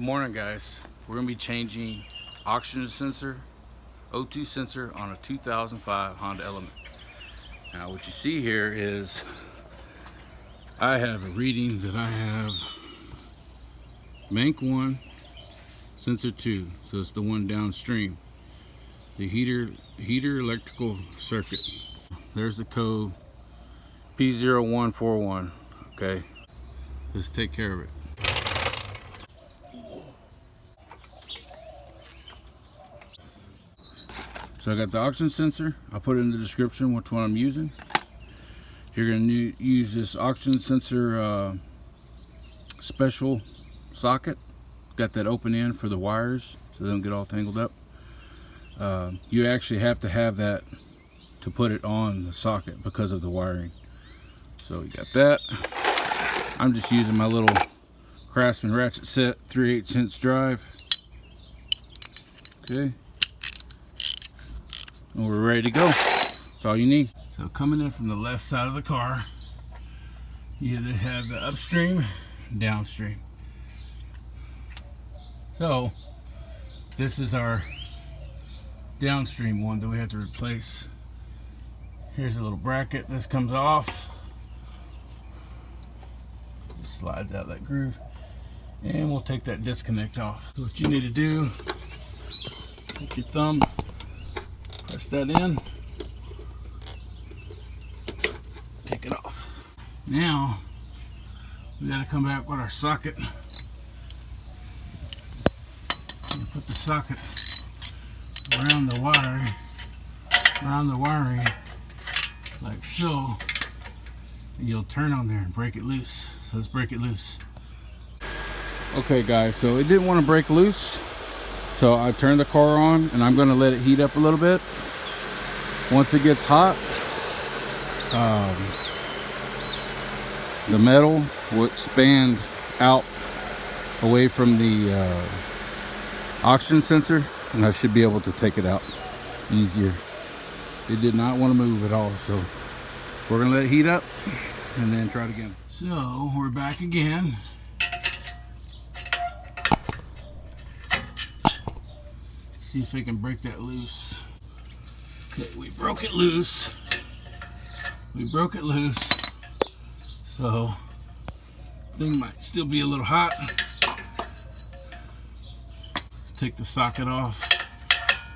Good morning, guys. We're going to be changing oxygen sensor, O2 sensor on a 2005 Honda Element. Now what you see here is I have a reading that I have bank 1, sensor 2, so it's the one downstream. The heater electrical circuit. There's the code P0141. Okay, let's take care of it. So I got the oxygen sensor. I'll put it in the description which one I'm using. You're going to use this oxygen sensor special socket. Got that open end for the wires so they don't get all tangled up. You actually have to have that to put it on the socket because of the wiring. So you got that. I'm just using my little Craftsman ratchet set 3/8" drive. Okay. And we're ready to go. That's all you need. So coming in from the left side of the car, you either have the upstream and downstream. So this is our downstream one that we have to replace. Here's a little bracket. This comes off. Just slides out that groove. And we'll take that disconnect off. So what you need to do, take your thumb, press that in, take it off. Now we got to come back with our socket and put the socket around the wire, around the wiring, like so. And you'll turn on there and break it loose. So let's break it loose. Okay guys, so it didn't want to break loose. So I turned the car on and I'm going to let it heat up a little bit. Once it gets hot, the metal will expand out away from the oxygen sensor, and I should be able to take it out easier. It did not want to move at all, so we're going to let it heat up and then try it again. So we're back again. See if I can break that loose. Okay, we broke it loose. We broke it loose. So, thing might still be a little hot. Take the socket off.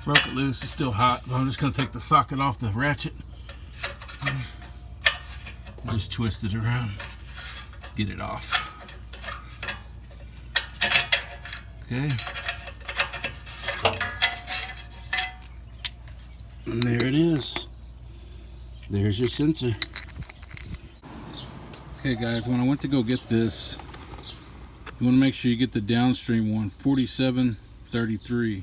Broke it loose, it's still hot. But I'm just gonna take the socket off the ratchet. Just twist it around. Get it off. Okay. And there it is. There's your sensor. Okay guys, when I went to go get this, you want to make sure you get the downstream one, 4733.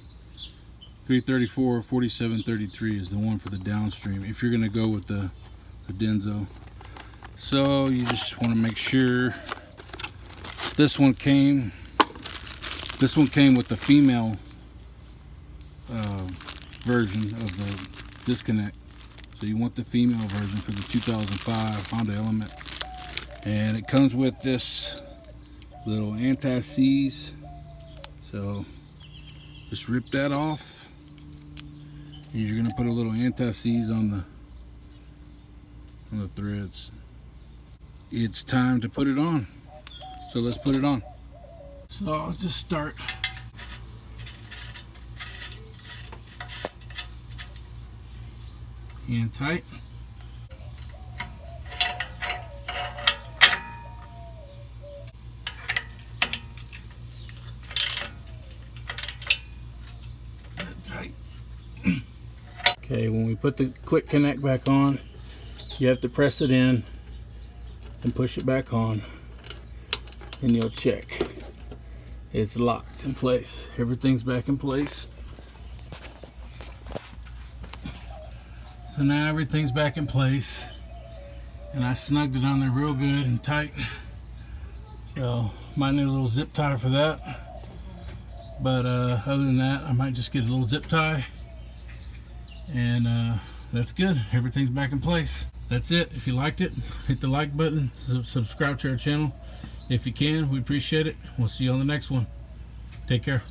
334 4733 is the one for the downstream if you're going to go with the Denso. So you just want to make sure this one came with the female version of the disconnect. So you want the female version for the 2005 Honda Element, and it comes with this little anti-seize. So just rip that off, and you're going to put a little anti-seize on the threads. It's time to put it on, so let's put it on. So I'll just start. And tight. Tight. Okay, when we put the quick connect back on, you have to press it in and push it back on, and you'll check. It's locked in place. Everything's back in place. So now everything's back in place, and I snugged it on there real good and tight. So might need a little zip tie for that, but other than that, I might just get a little zip tie, and that's good. Everything's back in place. That's it. If you liked it, hit the like button, subscribe to our channel if you can. We appreciate it. We'll see you on the next one. Take care.